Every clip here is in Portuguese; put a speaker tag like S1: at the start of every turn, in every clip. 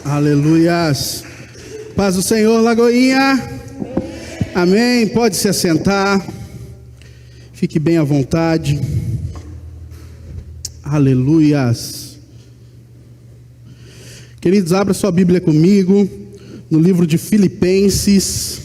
S1: Aleluias. Paz do Senhor, Lagoinha. Amém. Pode se assentar. Fique bem à vontade. Aleluias. Queridos, abra sua Bíblia comigo no livro de Filipenses.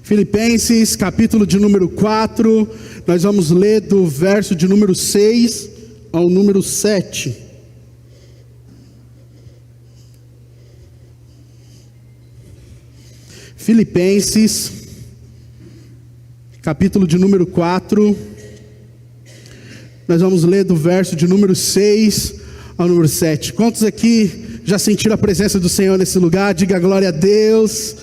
S1: Filipenses, capítulo de número 4, nós vamos ler do verso de número 6 ao número 7. Filipenses, capítulo de número 4, nós vamos ler do verso de número 6 ao número 7. Quantos aqui já sentiram a presença do Senhor nesse lugar? Diga glória a Deus.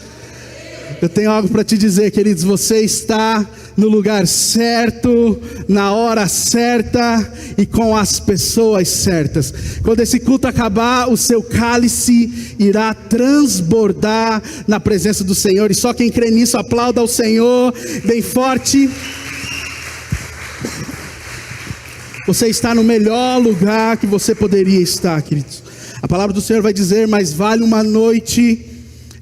S1: Eu tenho algo para te dizer, queridos, você está no lugar certo, na hora certa e com as pessoas certas. Quando esse culto acabar, o seu cálice irá transbordar na presença do Senhor, e só quem crê nisso aplauda ao Senhor bem forte. Você está no melhor lugar que você poderia estar, queridos. A palavra do Senhor vai dizer: mais vale uma noite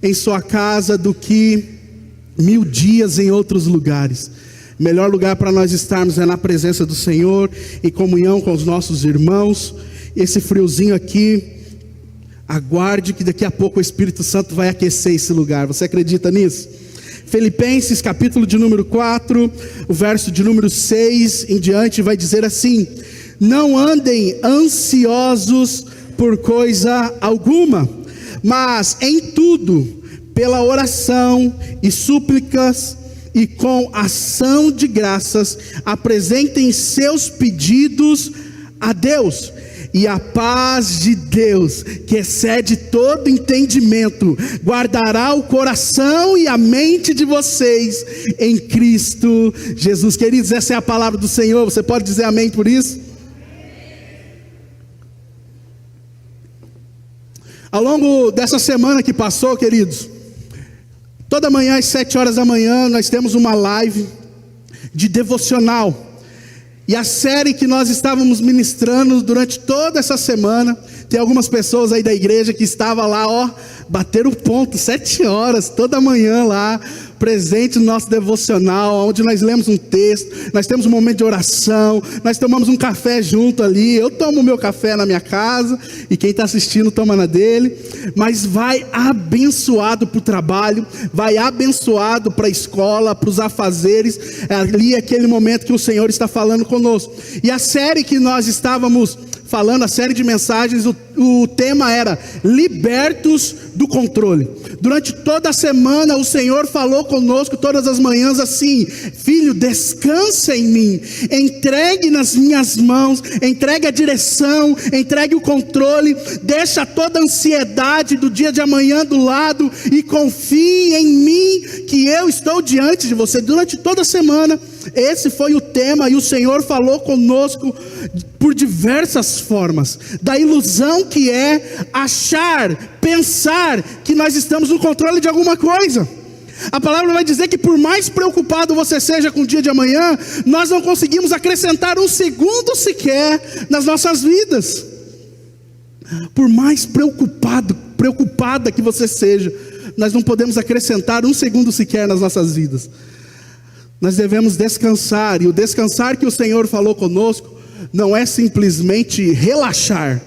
S1: em sua casa do que 1000 dias em outros lugares. Melhor lugar para nós estarmos é na presença do Senhor, em comunhão com os nossos irmãos. Esse friozinho aqui, aguarde que daqui a pouco o Espírito Santo vai aquecer esse lugar. Você acredita nisso? Filipenses, capítulo de número 4, o verso de número 6 em diante vai dizer assim: não andem ansiosos por coisa alguma, mas em tudo, pela oração e súplicas e com ação de graças, apresentem seus pedidos a Deus, e a paz de Deus, que excede todo entendimento, guardará o coração e a mente de vocês em Cristo Jesus. Queridos, essa é a palavra do Senhor. Você pode dizer amém por isso? Ao longo dessa semana que passou, queridos, toda manhã às 7 horas da manhã nós temos uma live de devocional. E a série que nós estávamos ministrando durante toda essa semana, tem algumas pessoas aí da igreja que estavam lá, bateram o ponto, 7 horas, toda manhã lá, presente no nosso devocional, onde nós lemos um texto, nós temos um momento de oração, nós tomamos um café junto ali. Eu tomo o meu café na minha casa, e quem está assistindo toma na dele, mas vai abençoado para o trabalho, vai abençoado para a escola, para os afazeres, ali é aquele momento que o Senhor está falando conosco. E a série que nós estávamos falando, a série de mensagens, o tema era libertos do controle. Durante toda a semana o Senhor falou conosco todas as manhãs assim: filho, descansa em mim, entregue nas minhas mãos, entregue a direção, entregue o controle, deixa toda a ansiedade do dia de amanhã do lado e confie em mim, que eu estou diante de você. Durante toda a semana esse foi o tema, e o Senhor falou conosco por diversas formas, da ilusão que é achar, pensar que nós estamos no controle de alguma coisa. A palavra vai dizer que por mais preocupado você seja com o dia de amanhã, nós não conseguimos acrescentar um segundo sequer nas nossas vidas. Por mais preocupada que você seja, nós não podemos acrescentar um segundo sequer nas nossas vidas. Nós devemos descansar, e o descansar que o Senhor falou conosco não é simplesmente relaxar,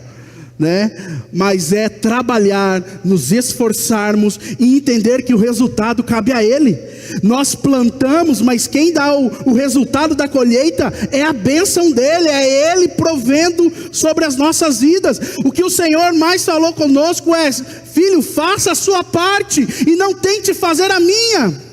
S1: né? Mas é trabalhar, nos esforçarmos e entender que o resultado cabe a Ele. Nós plantamos, mas quem dá o resultado da colheita é a bênção dEle, é Ele provendo sobre as nossas vidas. O que o Senhor mais falou conosco é: filho, faça a sua parte e não tente fazer a minha.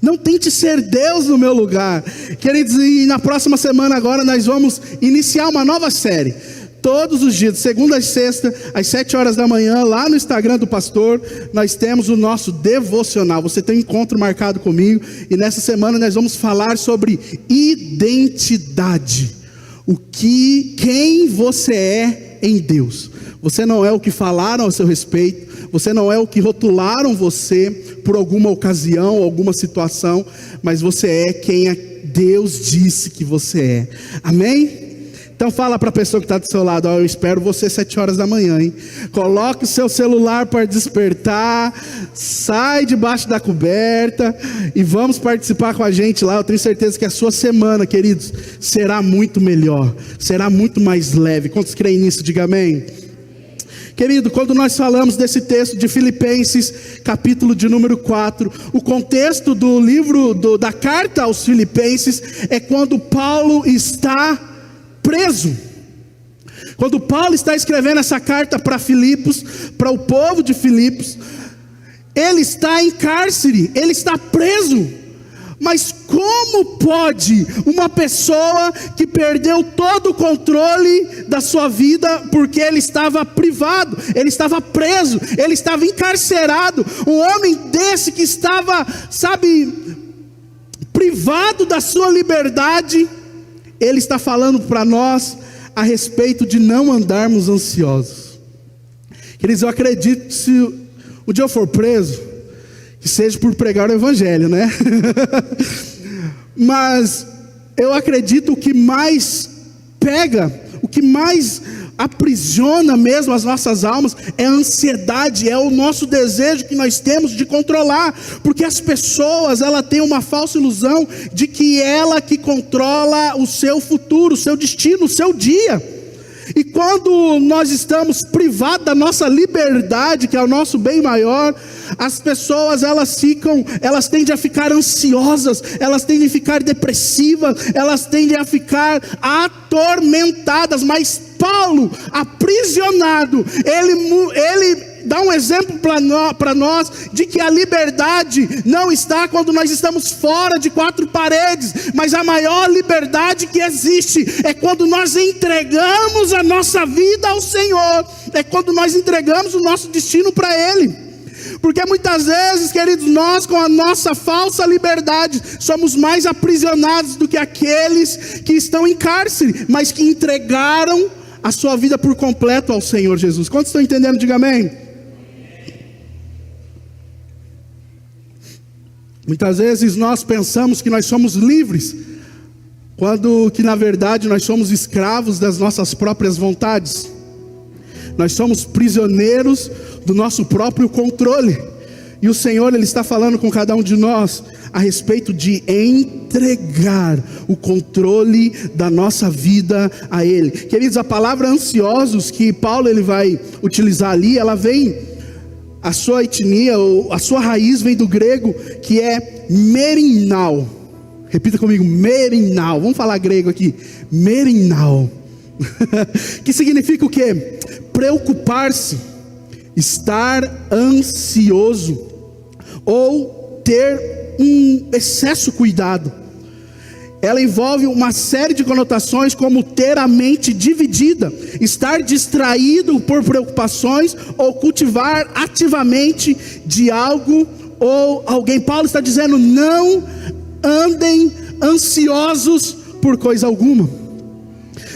S1: Não tente ser Deus no meu lugar. Queridos, e na próxima semana agora nós vamos iniciar uma nova série. Todos os dias, de segunda a sexta, às 7 horas da manhã, lá no Instagram do pastor, nós temos o nosso devocional. Você tem um encontro marcado comigo, e nessa semana nós vamos falar sobre identidade. Quem você é em Deus. Você não é o que falaram a seu respeito, você não é o que rotularam você por alguma ocasião, alguma situação, mas você é quem Deus disse que você é. Amém? Então fala para a pessoa que está do seu lado: eu espero você 7 horas da manhã, hein? Coloque o seu celular para despertar, sai debaixo da coberta e vamos participar com a gente lá. Eu tenho certeza que a sua semana, queridos, será muito melhor, será muito mais leve. Quantos creem nisso? Diga amém. Querido, quando nós falamos desse texto de Filipenses, capítulo de número 4, o contexto do livro, da carta aos Filipenses, é quando Paulo está preso. Quando Paulo está escrevendo essa carta para Filipos, para o povo de Filipos, ele está em cárcere, ele está preso. Mas como pode uma pessoa que perdeu todo o controle da sua vida, porque ele estava privado, ele estava preso, ele estava encarcerado, um homem desse que estava, privado da sua liberdade, ele está falando para nós a respeito de não andarmos ansiosos. Queridos, eu acredito que se um dia eu for preso, que seja por pregar o evangelho, né? Mas eu acredito que o que mais pega, o que mais aprisiona mesmo as nossas almas é a ansiedade, é o nosso desejo que nós temos de controlar, porque as pessoas, ela tem uma falsa ilusão de que ela que controla o seu futuro, o seu destino, o seu dia. E quando nós estamos privados da nossa liberdade, que é o nosso bem maior, as pessoas elas tendem a ficar ansiosas, elas tendem a ficar depressivas, elas tendem a ficar atormentadas. Mas Paulo, aprisionado, ele dá um exemplo para nós de que a liberdade não está quando nós estamos fora de 4 paredes, mas a maior liberdade que existe é quando nós entregamos a nossa vida ao Senhor, é quando nós entregamos o nosso destino para Ele. Porque muitas vezes, queridos, nós com a nossa falsa liberdade somos mais aprisionados do que aqueles que estão em cárcere, mas que entregaram a sua vida por completo ao Senhor Jesus. Quantos estão entendendo? Diga amém. Muitas vezes nós pensamos que nós somos livres, quando que na verdade nós somos escravos das nossas próprias vontades. Nós somos prisioneiros do nosso próprio controle. E o Senhor, Ele está falando com cada um de nós a respeito de entregar o controle da nossa vida a Ele. Queridos, a palavra ansiosos que Paulo ele vai utilizar ali, ela vem, a sua etnia, ou a sua raiz vem do grego, que é merinal. Repita comigo, merinal. Vamos falar grego aqui, merinal. Que significa o quê? Preocupar-se, estar ansioso, ou ter um excesso cuidado. Ela envolve uma série de conotações, como ter a mente dividida, estar distraído por preocupações, ou cultivar ativamente de algo ou alguém. Paulo está dizendo: não andem ansiosos por coisa alguma.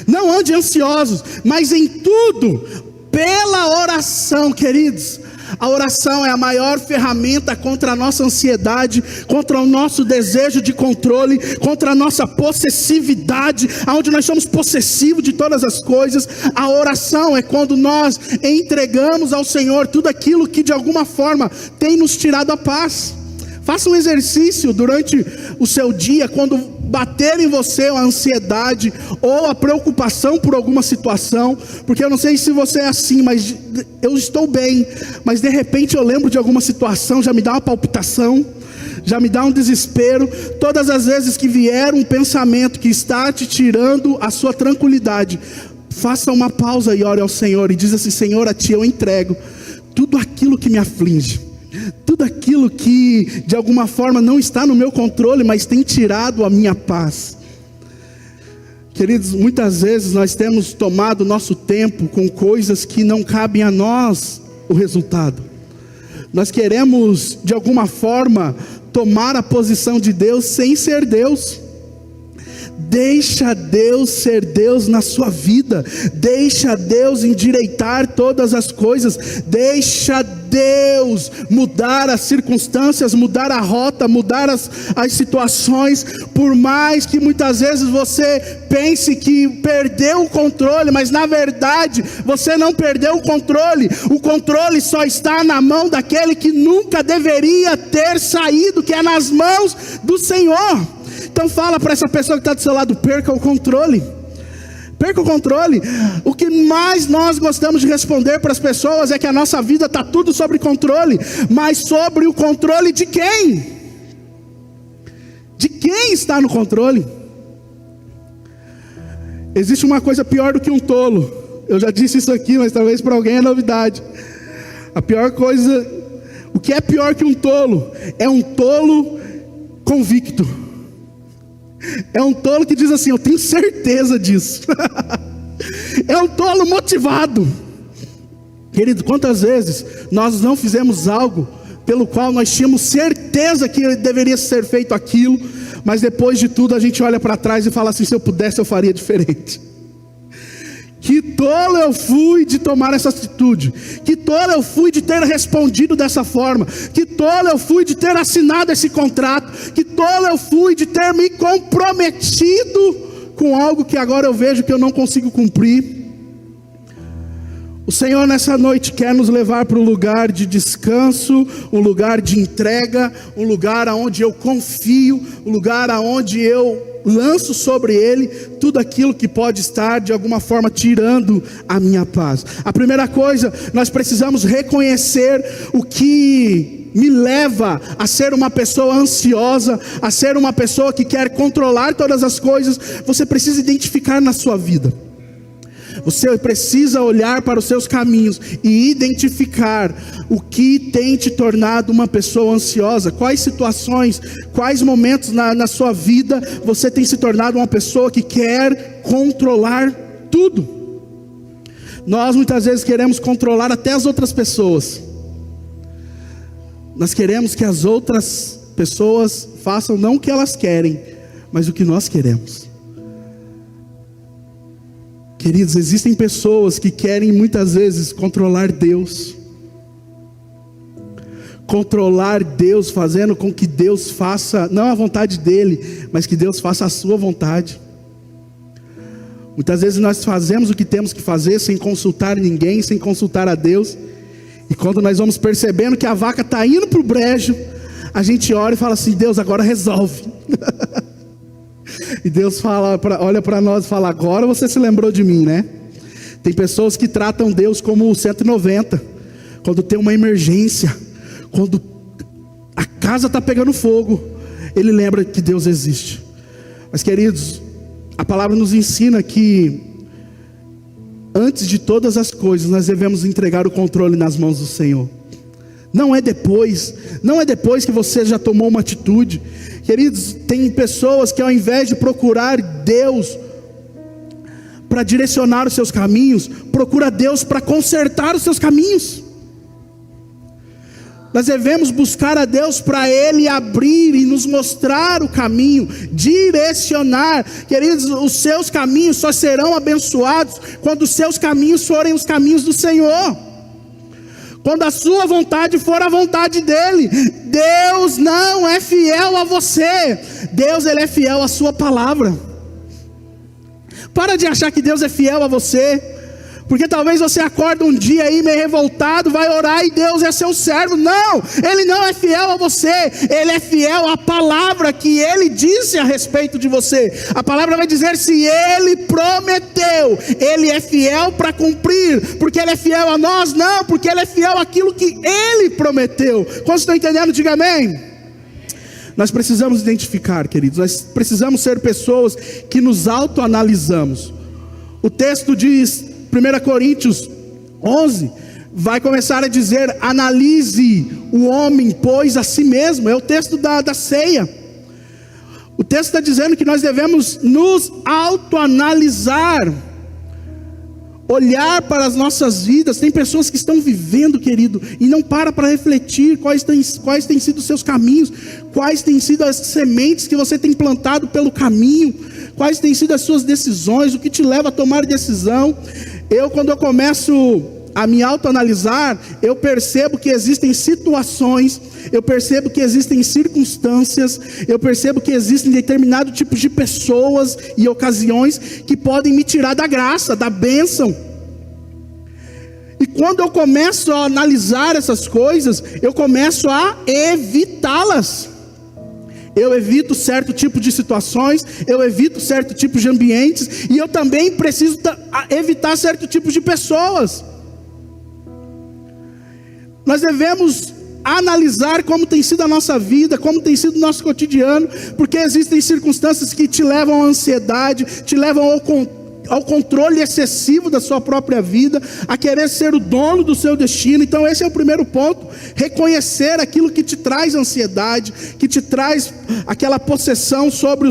S1: Não ande ansiosos, mas em tudo, pela oração, queridos. A oração é a maior ferramenta contra a nossa ansiedade, contra o nosso desejo de controle, contra a nossa possessividade, onde nós somos possessivos de todas as coisas. A oração é quando nós entregamos ao Senhor tudo aquilo que de alguma forma tem nos tirado a paz. Faça um exercício durante o seu dia, quando bater em você a ansiedade ou a preocupação por alguma situação, porque eu não sei se você é assim, mas eu estou bem, mas de repente eu lembro de alguma situação, já me dá uma palpitação, já me dá um desespero. Todas as vezes que vier um pensamento que está te tirando a sua tranquilidade, faça uma pausa e ore ao Senhor e diz assim: Senhor, a Ti eu entrego tudo aquilo que me aflige, tudo aquilo que de alguma forma não está no meu controle, mas tem tirado a minha paz. Queridos, muitas vezes nós temos tomado nosso tempo com coisas que não cabem a nós o resultado. Nós queremos de alguma forma tomar a posição de Deus sem ser Deus. Deixa Deus ser Deus na sua vida. Deixa Deus endireitar todas as coisas. Deixa Deus mudar as circunstâncias, mudar a rota, mudar as situações. Por mais que muitas vezes você pense que perdeu o controle, mas na verdade você não perdeu o controle só está na mão daquele que nunca deveria ter saído, que é nas mãos do Senhor. Então fala para essa pessoa que está do seu lado: perca o controle. Perca o controle. O que mais nós gostamos de responder para as pessoas é que a nossa vida está tudo sobre controle. Mas sobre o controle de quem? De quem está no controle? Existe uma coisa pior do que um tolo. Eu já disse isso aqui, mas talvez para alguém é novidade. A pior coisa, o que é pior que um tolo? É um tolo convicto. É um tolo que diz assim: eu tenho certeza disso. É um tolo motivado. Querido, quantas vezes nós não fizemos algo pelo qual nós tínhamos certeza que deveria ser feito aquilo, mas depois de tudo a gente olha para trás e fala assim: se eu pudesse eu faria diferente. Que tolo eu fui de tomar essa atitude. Que tolo eu fui de ter respondido dessa forma. Que tolo eu fui de ter assinado esse contrato. Que tolo eu fui de ter me comprometido com algo que agora eu vejo que eu não consigo cumprir. O Senhor nessa noite quer nos levar para um lugar de descanso, um lugar de entrega, um lugar onde eu confio, um lugar onde eu lanço sobre Ele tudo aquilo que pode estar de alguma forma tirando a minha paz. A primeira coisa, nós precisamos reconhecer o que me leva a ser uma pessoa ansiosa, a ser uma pessoa que quer controlar todas as coisas. Você precisa identificar na sua vida. Você precisa olhar para os seus caminhos e identificar o que tem te tornado uma pessoa ansiosa. Quais situações, quais momentos na sua vida você tem se tornado uma pessoa que quer controlar tudo. Nós muitas vezes queremos controlar até as outras pessoas. Nós queremos que as outras pessoas façam não o que elas querem, mas o que nós queremos. Queridos, existem pessoas que querem muitas vezes controlar Deus. Controlar Deus, fazendo com que Deus faça, não a vontade dEle, mas que Deus faça a sua vontade. Muitas vezes nós fazemos o que temos que fazer sem consultar ninguém, sem consultar a Deus. E quando nós vamos percebendo que a vaca está indo para o brejo, a gente ora e fala assim: Deus, agora resolve. E Deus olha para nós e fala: agora você se lembrou de mim, né? Tem pessoas que tratam Deus como o 190. Quando tem uma emergência, quando a casa está pegando fogo, ele lembra que Deus existe. Mas queridos, a palavra nos ensina que antes de todas as coisas nós devemos entregar o controle nas mãos do Senhor. Não é depois que você já tomou uma atitude. Queridos, tem pessoas que ao invés de procurar Deus para direcionar os seus caminhos, procura Deus para consertar os seus caminhos. Nós devemos buscar a Deus para Ele abrir e nos mostrar o caminho, direcionar. Queridos, os seus caminhos só serão abençoados quando os seus caminhos forem os caminhos do Senhor. Quando a sua vontade for a vontade dEle. Deus não é fiel a você. Deus, Ele é fiel à sua palavra. Para de achar que Deus é fiel a você. Porque talvez você acorda um dia aí meio revoltado, vai orar e Deus é seu servo. Não, Ele não é fiel a você. Ele é fiel à palavra que Ele disse a respeito de você. A palavra vai dizer: se Ele prometeu, Ele é fiel para cumprir. Porque Ele é fiel a nós? Não, porque Ele é fiel àquilo que Ele prometeu. Quantos estão entendendo? Diga amém. Nós precisamos identificar, queridos. Nós precisamos ser pessoas que nos autoanalisamos. O texto diz, 1 Coríntios 11, vai começar a dizer: analise o homem, pois, a si mesmo. É o texto da ceia. O texto está dizendo que nós devemos nos autoanalisar, olhar para as nossas vidas. Tem pessoas que estão vivendo, querido, e não para refletir quais têm sido os seus caminhos, quais têm sido as sementes que você tem plantado pelo caminho, quais têm sido as suas decisões, o que te leva a tomar decisão. Quando eu começo a me autoanalisar, eu percebo que existem situações, eu percebo que existem circunstâncias, eu percebo que existem determinados tipos de pessoas e ocasiões que podem me tirar da graça, da bênção. E quando eu começo a analisar essas coisas, eu começo a evitá-las. Eu evito certo tipo de situações, eu evito certo tipo de ambientes, e eu também preciso evitar certo tipo de pessoas. Nós devemos analisar como tem sido a nossa vida, como tem sido o nosso cotidiano, porque existem circunstâncias que te levam à ansiedade, te levam ao controle excessivo da sua própria vida, a querer ser o dono do seu destino. Então esse é o primeiro ponto: reconhecer aquilo que te traz ansiedade, que te traz aquela possessão sobre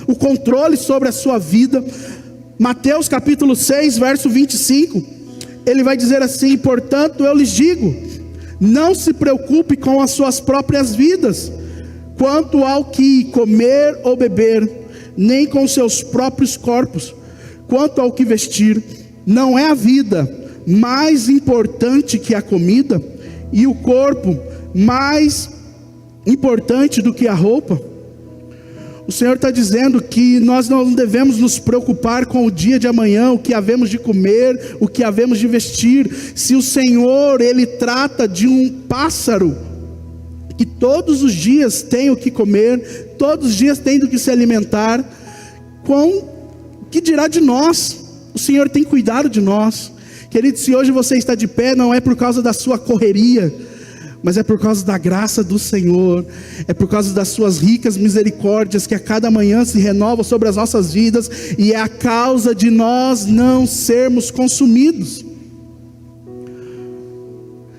S1: o controle sobre a sua vida. Mateus capítulo 6, verso 25, ele vai dizer assim: portanto eu lhes digo, não se preocupe com as suas próprias vidas, quanto ao que comer ou beber, nem com seus próprios corpos, quanto ao que vestir. Não é a vida mais importante que a comida, e o corpo mais importante do que a roupa? O Senhor está dizendo que nós não devemos nos preocupar com o dia de amanhã, o que havemos de comer, o que havemos de vestir. Se o Senhor, Ele trata de um pássaro, que todos os dias tem o que comer, todos os dias tem do que se alimentar, que dirá de nós? O Senhor tem cuidado de nós. Querido, se hoje você está de pé, não é por causa da sua correria, mas é por causa da graça do Senhor, é por causa das suas ricas misericórdias, que a cada manhã se renovam sobre as nossas vidas, e é a causa de nós não sermos consumidos.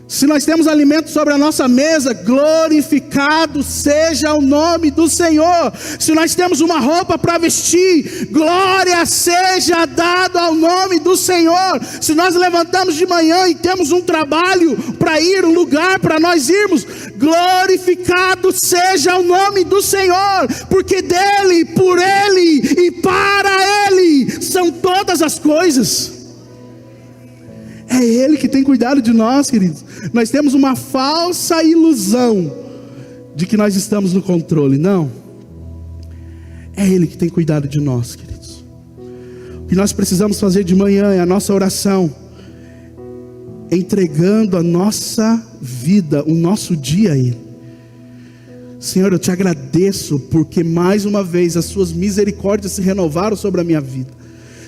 S1: Se nós temos alimento sobre a nossa mesa, glorificado seja o nome do Senhor. Se nós temos uma roupa para vestir, glória seja dado ao nome do Senhor. Se nós levantamos de manhã e temos um trabalho para ir, um lugar para nós irmos, glorificado seja o nome do Senhor, porque dele, por ele e para ele são todas as coisas. É Ele que tem cuidado de nós, queridos. Nós temos uma falsa ilusão de que nós estamos no controle. Não, é Ele que tem cuidado de nós, queridos. O que nós precisamos fazer de manhã é a nossa oração, entregando a nossa vida, o nosso dia a Ele. Senhor, eu te agradeço, porque mais uma vez as suas misericórdias se renovaram sobre a minha vida.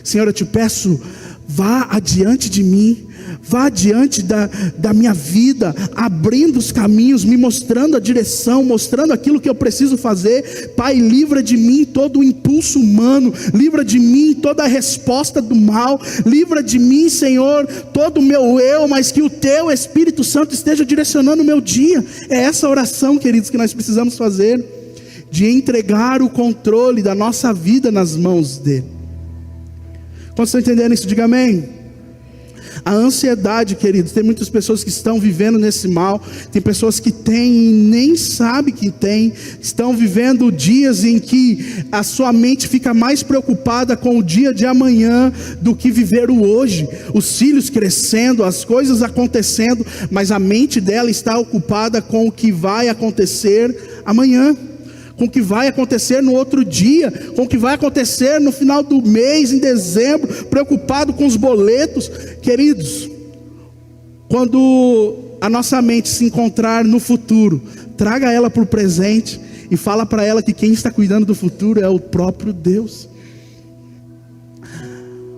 S1: Senhor, eu te peço, vá adiante de mim, vá adiante da minha vida, abrindo os caminhos, me mostrando a direção, mostrando aquilo que eu preciso fazer. Pai, livra de mim todo o impulso humano, livra de mim toda a resposta do mal, livra de mim, Senhor, todo o meu eu, mas que o Teu Espírito Santo esteja direcionando o meu dia. É essa oração, queridos, que nós precisamos fazer, de entregar o controle da nossa vida nas mãos dEle. Quando estão entendendo isso, diga amém. A ansiedade, queridos, tem muitas pessoas que estão vivendo nesse mal, tem pessoas que têm e nem sabem que têm, estão vivendo dias em que a sua mente fica mais preocupada com o dia de amanhã do que viver o hoje. Os filhos crescendo, as coisas acontecendo, mas a mente dela está ocupada com o que vai acontecer amanhã, com o que vai acontecer no outro dia, com o que vai acontecer no final do mês, em dezembro, preocupado com os boletos. Queridos, quando a nossa mente se encontrar no futuro, traga ela para o presente e fala para ela que quem está cuidando do futuro é o próprio Deus.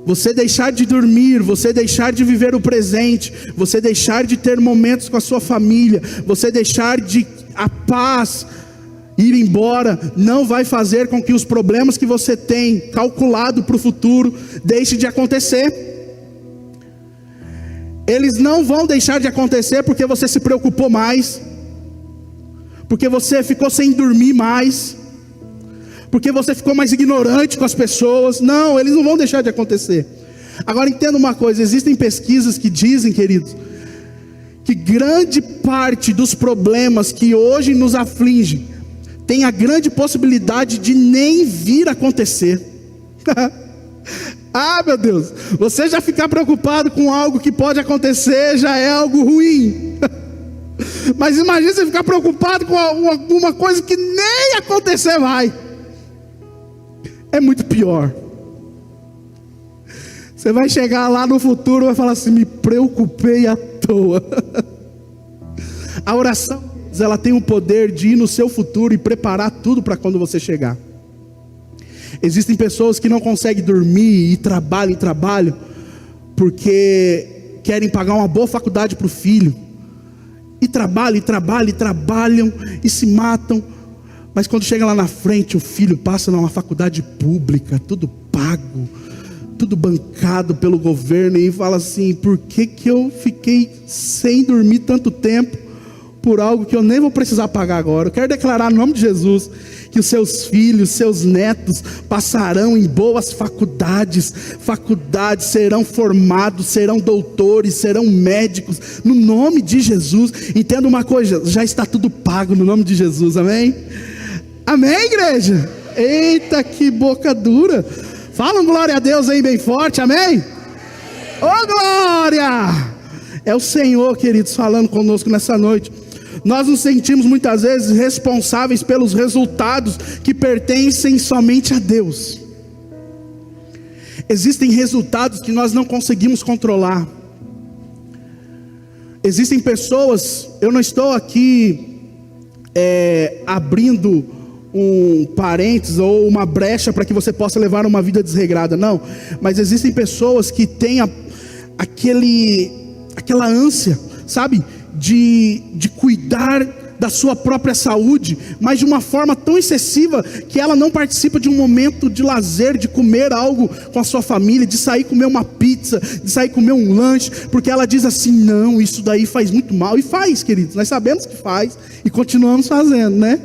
S1: Você deixar de dormir, você deixar de viver o presente, você deixar de ter momentos com a sua família, você deixar de a paz ir embora, não vai fazer com que os problemas que você tem calculado para o futuro deixem de acontecer. Eles não vão deixar de acontecer porque você se preocupou mais, porque você ficou sem dormir mais, porque você ficou mais ignorante com as pessoas. Não, eles não vão deixar de acontecer. Agora entenda uma coisa, existem pesquisas que dizem, queridos, que grande parte dos problemas que hoje nos afligem tem a grande possibilidade de nem vir a acontecer. Ah, meu Deus, você já ficar preocupado com algo que pode acontecer já é algo ruim. Mas imagina você ficar preocupado com alguma coisa que nem acontecer vai. É muito pior. Você vai chegar lá no futuro e vai falar assim: me preocupei à toa. A oração, ela tem o poder de ir no seu futuro e preparar tudo para quando você chegar. Existem pessoas que não conseguem dormir e trabalham porque querem pagar uma boa faculdade para o filho. E trabalham e se matam. Mas quando chega lá na frente, o filho passa numa faculdade pública, tudo pago, tudo bancado pelo governo, e fala assim: por que eu fiquei sem dormir tanto tempo por algo que eu nem vou precisar pagar agora? Eu quero declarar no nome de Jesus que os seus filhos, seus netos passarão em boas faculdades, serão formados, serão doutores, serão médicos, no nome de Jesus. Entenda uma coisa, já está tudo pago no nome de Jesus, amém? Amém, igreja? Eita, que boca dura. Falam glória a Deus aí bem forte, amém? Ô glória! É o Senhor, queridos, falando conosco nessa noite. Nós nos sentimos muitas vezes responsáveis pelos resultados que pertencem somente a Deus. Existem resultados que nós não conseguimos controlar. Existem pessoas, eu não estou aqui abrindo um parênteses ou uma brecha para que você possa levar uma vida desregrada, não. Mas existem pessoas que têm aquela ânsia, sabe? De cuidar da sua própria saúde, mas de uma forma tão excessiva que ela não participa de um momento de lazer, de comer algo com a sua família, de sair comer uma pizza, de sair comer um lanche, porque ela diz assim: não, isso daí faz muito mal. E faz, queridos, nós sabemos que faz e continuamos fazendo, né?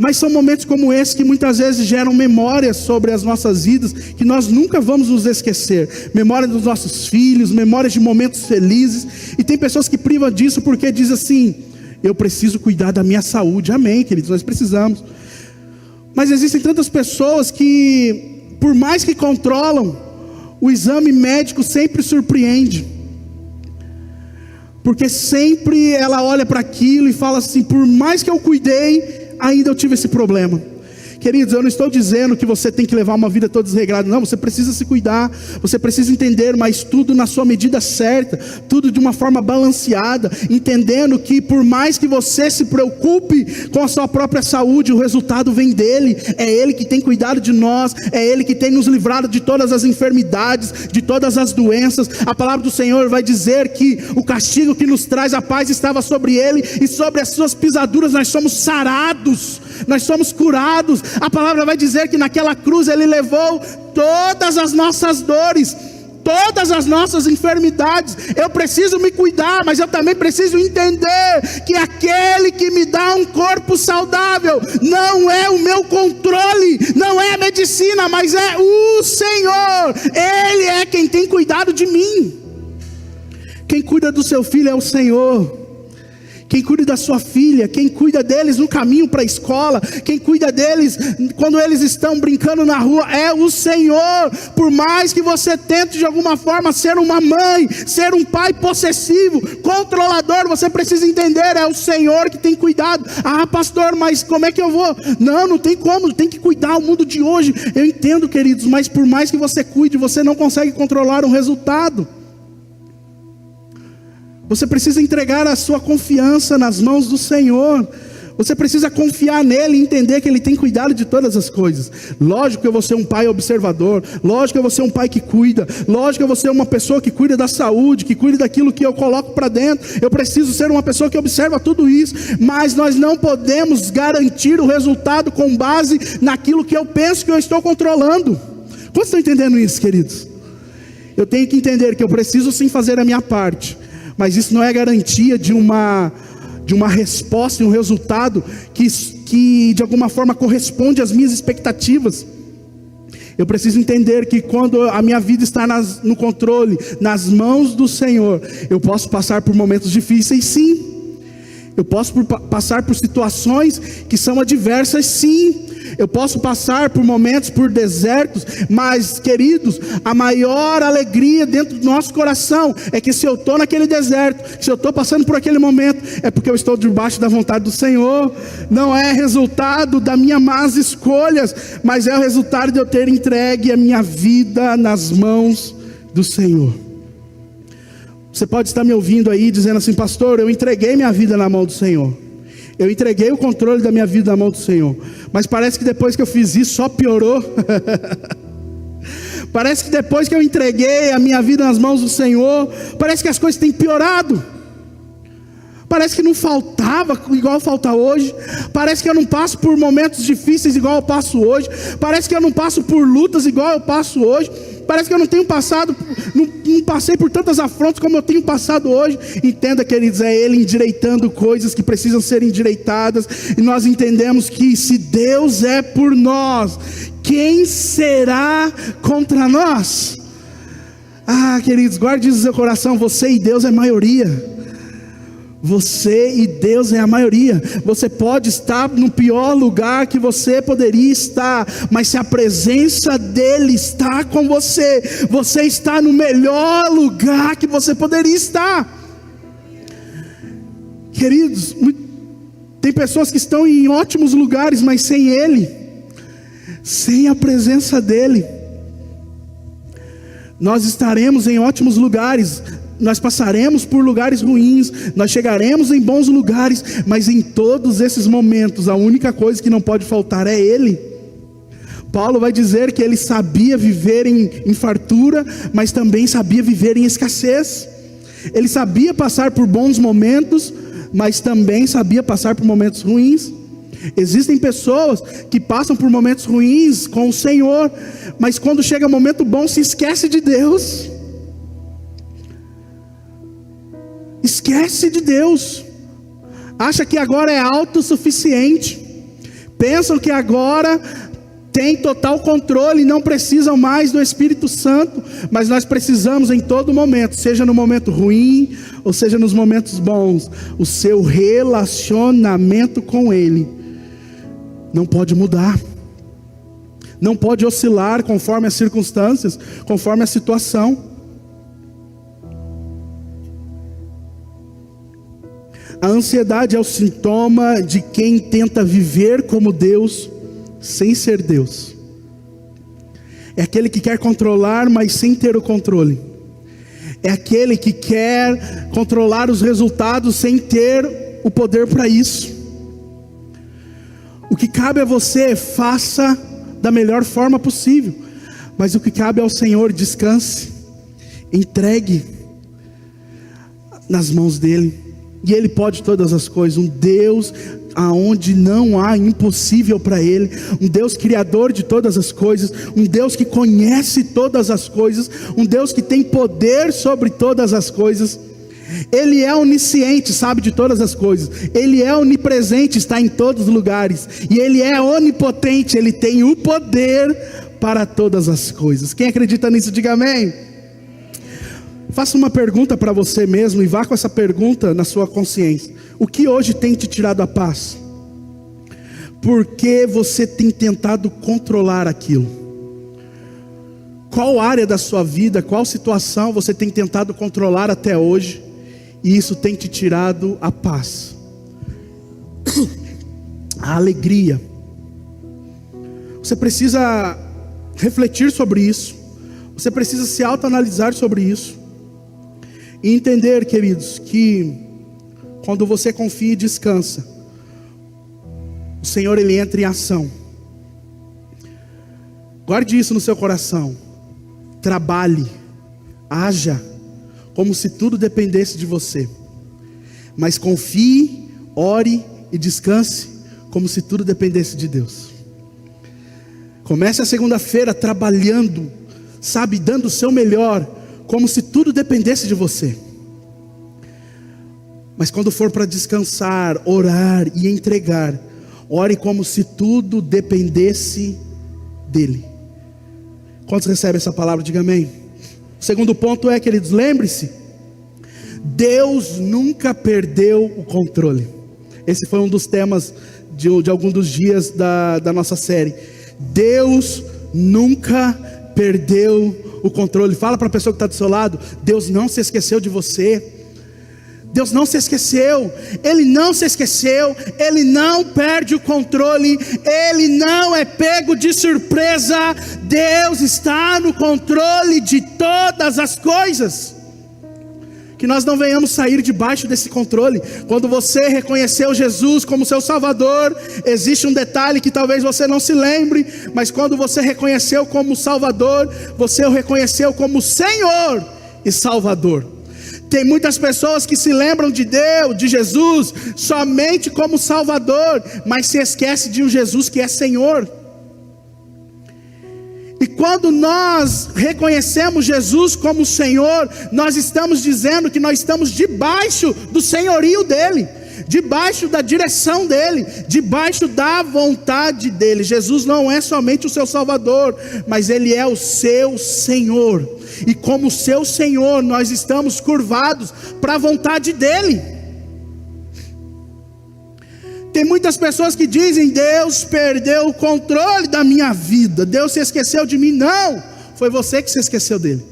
S1: Mas são momentos como esse que muitas vezes geram memórias sobre as nossas vidas, que nós nunca vamos nos esquecer. Memória dos nossos filhos, memórias de momentos felizes. E tem pessoas que privam disso porque dizem assim: eu preciso cuidar da minha saúde. Amém, queridos, nós precisamos. Mas existem tantas pessoas que, por mais que controlam, o exame médico sempre surpreende. Porque sempre ela olha para aquilo e fala assim: por mais que eu cuidei, ainda eu tive esse problema. Queridos, eu não estou dizendo que você tem que levar uma vida toda desregrada. Não, você precisa se cuidar, você precisa entender, mas tudo na sua medida certa, tudo de uma forma balanceada, entendendo que por mais que você se preocupe com a sua própria saúde, o resultado vem dele. É ele que tem cuidado de nós, é ele que tem nos livrado de todas as enfermidades, de todas as doenças. A palavra do Senhor vai dizer que o castigo que nos traz a paz estava sobre ele, e sobre as suas pisaduras nós somos sarados, nós somos curados. A palavra vai dizer que naquela cruz ele levou todas as nossas dores, todas as nossas enfermidades. Eu preciso me cuidar, mas eu também preciso entender que aquele que me dá um corpo saudável não é o meu controle, não é a medicina, mas é o Senhor. Ele é quem tem cuidado de mim. Quem cuida do seu filho é o Senhor. Quem cuida da sua filha, quem cuida deles no caminho para a escola, quem cuida deles quando eles estão brincando na rua, é o Senhor. Por mais que você tente de alguma forma ser uma mãe, ser um pai possessivo, controlador, você precisa entender, é o Senhor que tem cuidado. Ah, pastor, mas como é que eu vou? Não tem como, tem que cuidar o mundo de hoje. Eu entendo, queridos, mas por mais que você cuide, você não consegue controlar o resultado. Você precisa entregar a sua confiança nas mãos do Senhor. Você precisa confiar nele e entender que ele tem cuidado de todas as coisas. Lógico que eu vou ser um pai observador. Lógico que eu vou ser um pai que cuida. Lógico que eu vou ser uma pessoa que cuida da saúde, que cuida daquilo que eu coloco para dentro. Eu preciso ser uma pessoa que observa tudo isso. Mas nós não podemos garantir o resultado com base naquilo que eu penso que eu estou controlando. Quantos estão entendendo isso, queridos? Eu tenho que entender que eu preciso sim fazer a minha parte, mas isso não é garantia de uma resposta e um resultado que de alguma forma corresponde às minhas expectativas. Eu preciso entender que quando a minha vida está no controle, nas mãos do Senhor, eu posso passar por momentos difíceis, sim. Eu posso passar por situações que são adversas, sim. Eu posso passar por momentos, por desertos, mas, queridos, a maior alegria dentro do nosso coração é que se eu estou naquele deserto, se eu estou passando por aquele momento, é porque eu estou debaixo da vontade do Senhor. Não é resultado das minhas más escolhas, mas é o resultado de eu ter entregue a minha vida nas mãos do Senhor. Você pode estar me ouvindo aí dizendo assim: pastor, eu entreguei minha vida na mão do Senhor, eu entreguei o controle da minha vida na mão do Senhor, mas parece que depois que eu fiz isso só piorou. Parece que depois que eu entreguei a minha vida nas mãos do Senhor, parece que as coisas têm piorado. Parece que não faltava igual falta hoje. Parece que eu não passo por momentos difíceis igual eu passo hoje. Parece que eu não passo por lutas igual eu passo hoje. Parece que eu não tenho passado, não passei por tantas afrontas como eu tenho passado hoje. Entenda, queridos, é Ele endireitando coisas que precisam ser endireitadas. E nós entendemos que se Deus é por nós, quem será contra nós? Ah, queridos, guarde isso no seu coração. Você e Deus é maioria. Você e Deus é a maioria. Você pode estar no pior lugar que você poderia estar, mas se a presença dEle está com você, você está no melhor lugar que você poderia estar. Queridos, tem pessoas que estão em ótimos lugares, mas sem Ele, sem a presença dEle. Nós estaremos em ótimos lugares, nós passaremos por lugares ruins, nós chegaremos em bons lugares, mas em todos esses momentos, a única coisa que não pode faltar é Ele. Paulo vai dizer que ele sabia viver em fartura, mas também sabia viver em escassez. Ele sabia passar por bons momentos, mas também sabia passar por momentos ruins. Existem pessoas que passam por momentos ruins com o Senhor, mas quando chega um momento bom se esquece de Deus. Esquece de Deus, acha que agora é autossuficiente, pensam que agora tem total controle e não precisam mais do Espírito Santo. Mas nós precisamos em todo momento, seja no momento ruim ou seja nos momentos bons, o seu relacionamento com Ele não pode mudar, não pode oscilar conforme as circunstâncias, conforme a situação. A ansiedade é o sintoma de quem tenta viver como Deus, sem ser Deus. É aquele que quer controlar, mas sem ter o controle. É aquele que quer controlar os resultados, sem ter o poder para isso. O que cabe a você, faça da melhor forma possível. Mas o que cabe ao Senhor, descanse, entregue nas mãos dEle. E Ele pode todas as coisas, um Deus aonde não há impossível para Ele, um Deus criador de todas as coisas, um Deus que conhece todas as coisas, um Deus que tem poder sobre todas as coisas. Ele é onisciente, sabe de todas as coisas. Ele é onipresente, está em todos os lugares. E Ele é onipotente, Ele tem o poder para todas as coisas. Quem acredita nisso, diga amém. Faça uma pergunta para você mesmo e vá com essa pergunta na sua consciência: o que hoje tem te tirado a paz? Por que você tem tentado controlar aquilo? Qual área da sua vida, qual situação você tem tentado controlar até hoje e isso tem te tirado a paz, a alegria? Você precisa refletir sobre isso, você precisa se autoanalisar sobre isso. E entender, queridos, que quando você confia e descansa, o Senhor, Ele entra em ação. Guarde isso no seu coração. Trabalhe, haja, como se tudo dependesse de você. Mas confie, ore e descanse, como se tudo dependesse de Deus. Comece a segunda-feira trabalhando, sabe, dando o seu melhor, como se tudo dependesse de você. Mas quando for para descansar, orar e entregar, ore como se tudo dependesse dEle. Quantos recebem essa palavra? Diga amém. O segundo ponto é, queridos, lembre-se, Deus nunca perdeu o controle. Esse foi um dos temas de algum dos dias da nossa série. Deus nunca perdeu o controle. Fala para a pessoa que está do seu lado: Deus não se esqueceu de você. Deus não se esqueceu, Ele não se esqueceu, Ele não perde o controle, Ele não é pego de surpresa. Deus está no controle de todas as coisas. Que nós não venhamos sair debaixo desse controle. Quando você reconheceu Jesus como seu Salvador, existe um detalhe que talvez você não se lembre, mas quando você reconheceu como Salvador, você o reconheceu como Senhor e Salvador. Tem muitas pessoas que se lembram de Deus, de Jesus, somente como Salvador, mas se esquece de um Jesus que é Senhor. E quando nós reconhecemos Jesus como Senhor, nós estamos dizendo que nós estamos debaixo do senhorio dEle, debaixo da direção dEle, debaixo da vontade dEle. Jesus não é somente o seu Salvador, mas Ele é o seu Senhor. E como seu Senhor, nós estamos curvados para a vontade dEle. Tem muitas pessoas que dizem: Deus perdeu o controle da minha vida, Deus se esqueceu de mim. Não, foi você que se esqueceu dele.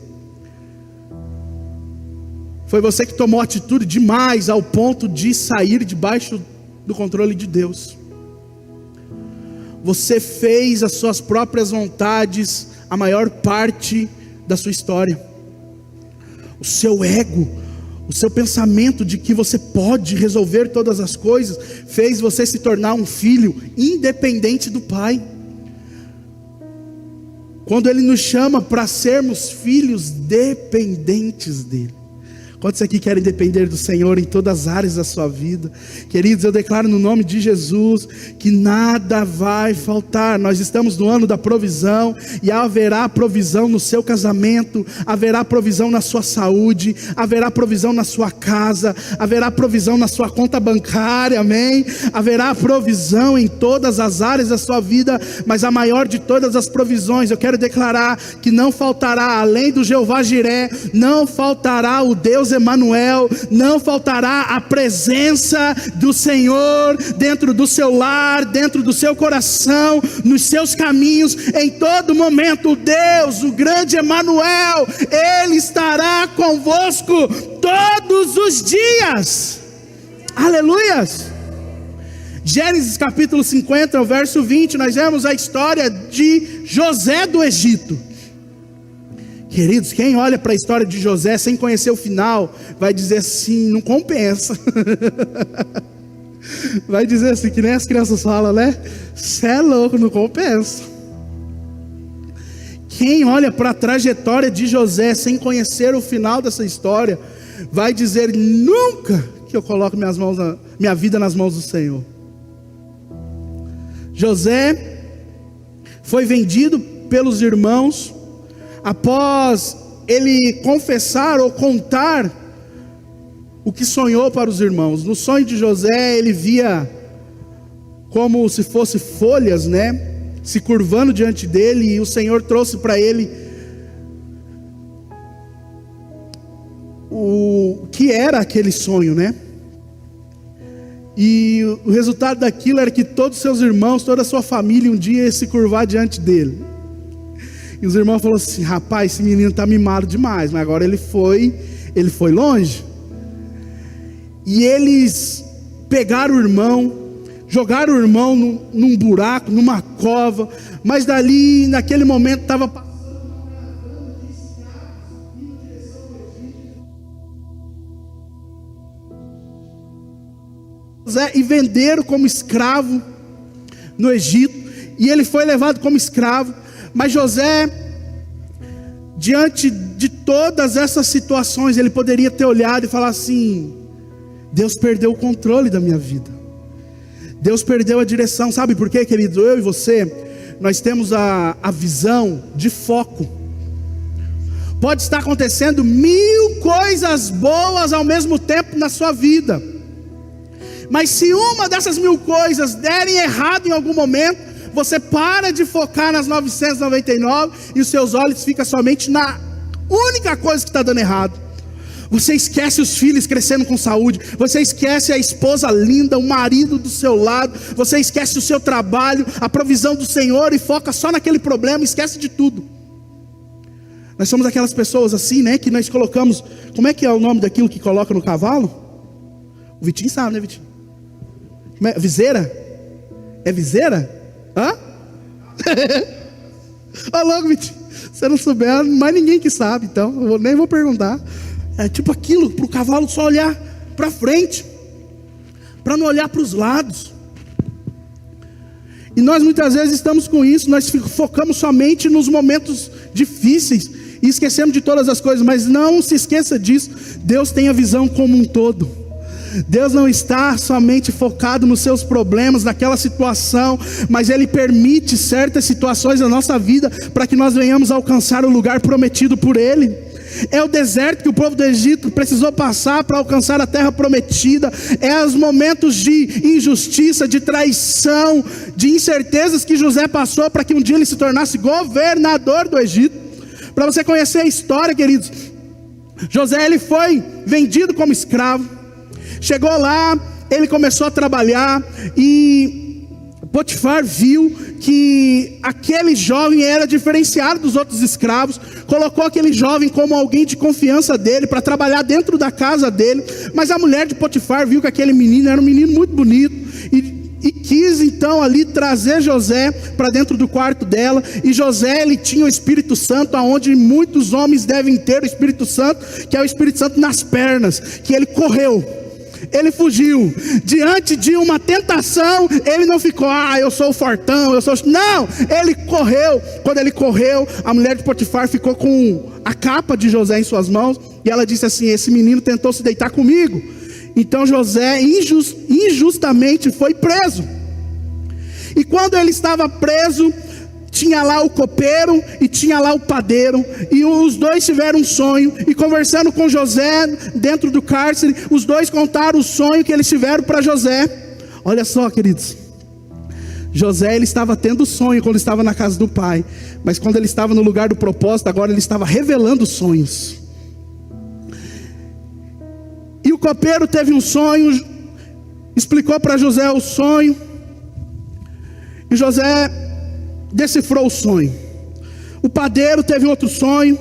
S1: Foi você que tomou atitude demais ao ponto de sair debaixo do controle de Deus. Você fez as suas próprias vontades a maior parte da sua história. O seu ego, o seu pensamento de que você pode resolver todas as coisas, fez você se tornar um filho independente do Pai. Quando Ele nos chama para sermos filhos dependentes dEle. Quantos aqui querem depender do Senhor em todas as áreas da sua vida? Queridos, eu declaro no nome de Jesus que nada vai faltar. Nós estamos no ano da provisão, e haverá provisão no seu casamento, haverá provisão na sua saúde, haverá provisão na sua casa, haverá provisão na sua conta bancária, amém? Haverá provisão em todas as áreas da sua vida, mas a maior de todas as provisões, eu quero declarar que não faltará, além do Jeová Jiré, não faltará o Deus Emanuel, não faltará a presença do Senhor dentro do seu lar, dentro do seu coração, nos seus caminhos, em todo momento. Deus, o grande Emanuel, Ele estará convosco todos os dias. Aleluias. Gênesis capítulo 50, verso 20, nós vemos a história de José do Egito. Queridos, quem olha para a história de José sem conhecer o final, vai dizer assim: não compensa. Vai dizer assim, que nem as crianças falam, né? Cê é louco, não compensa. Quem olha para a trajetória de José sem conhecer o final dessa história, vai dizer: nunca que eu coloco minha vida nas mãos do Senhor. José foi vendido pelos irmãos, após ele confessar ou contar o que sonhou para os irmãos. No sonho de José, ele via como se fosse folhas, né, se curvando diante dele, e o Senhor trouxe para ele o que era aquele sonho, né? E o resultado daquilo era que todos os seus irmãos, toda a sua família, um dia ia se curvar diante dele. E os irmãos falaram assim: rapaz, esse menino está mimado demais, mas agora ele foi longe. E eles pegaram o irmão, jogaram o irmão num buraco, numa cova, mas dali, naquele momento, estava passando uma caravana de escravos indo em direção ao Egito. E venderam como escravo no Egito, e ele foi levado como escravo. Mas José, diante de todas essas situações, ele poderia ter olhado e falar assim: Deus perdeu o controle da minha vida, Deus perdeu a direção. Sabe por quê, querido? Eu e você, nós temos a visão de foco. Pode estar acontecendo 1000 coisas boas ao mesmo tempo na sua vida, mas se uma dessas 1000 coisas derem errado em algum momento, você para de focar nas 999 e os seus olhos ficam somente na única coisa que está dando errado. Você esquece os filhos crescendo com saúde. Você esquece a esposa linda, o marido do seu lado. Você esquece o seu trabalho, a provisão do Senhor e foca só naquele problema, esquece de tudo. Nós somos aquelas pessoas assim, né, que nós colocamos, como é que é o nome daquilo que coloca no cavalo? O Vitinho sabe, né, Vitinho? Viseira? É viseira? Hã? Olha logo, Vitinho. Se você não souber, mais ninguém que sabe, então eu nem vou perguntar. É tipo aquilo, para o cavalo só olhar para frente, para não olhar para os lados. E nós muitas vezes estamos com isso, nós focamos somente nos momentos difíceis e esquecemos de todas as coisas. Mas não se esqueça disso, Deus tem a visão como um todo. Deus não está somente focado nos seus problemas, naquela situação, mas Ele permite certas situações na nossa vida para que nós venhamos a alcançar o lugar prometido por Ele. É o deserto que o povo do Egito precisou passar para alcançar a terra prometida. É os momentos de injustiça, de traição, de incertezas que José passou para que um dia ele se tornasse governador do Egito. Para você conhecer a história, queridos, José ele foi vendido como escravo. Chegou lá, ele começou a trabalhar e Potifar viu que aquele jovem era diferenciado dos outros escravos, colocou aquele jovem como alguém de confiança dele, para trabalhar dentro da casa dele. Mas a mulher de Potifar viu que aquele menino era um menino muito bonito, e quis então ali trazer José para dentro do quarto dela. E José, ele tinha o Espírito Santo, aonde muitos homens devem ter o Espírito Santo, que é o Espírito Santo nas pernas, que ele correu. Ele fugiu, diante de uma tentação, ele não ficou, eu sou o fortão, não, ele correu. Quando ele correu, a mulher de Potifar ficou com a capa de José em suas mãos, e ela disse assim: esse menino tentou se deitar comigo. Então José injustamente foi preso. E quando ele estava preso, tinha lá o copeiro e tinha lá o padeiro, e os dois tiveram um sonho, e conversando com José dentro do cárcere, os dois contaram o sonho que eles tiveram para José. Olha só, queridos, José ele estava tendo sonho quando estava na casa do pai, mas quando ele estava no lugar do propósito, agora ele estava revelando sonhos. E o copeiro teve um sonho, explicou para José o sonho, e José decifrou o sonho. O padeiro teve outro sonho,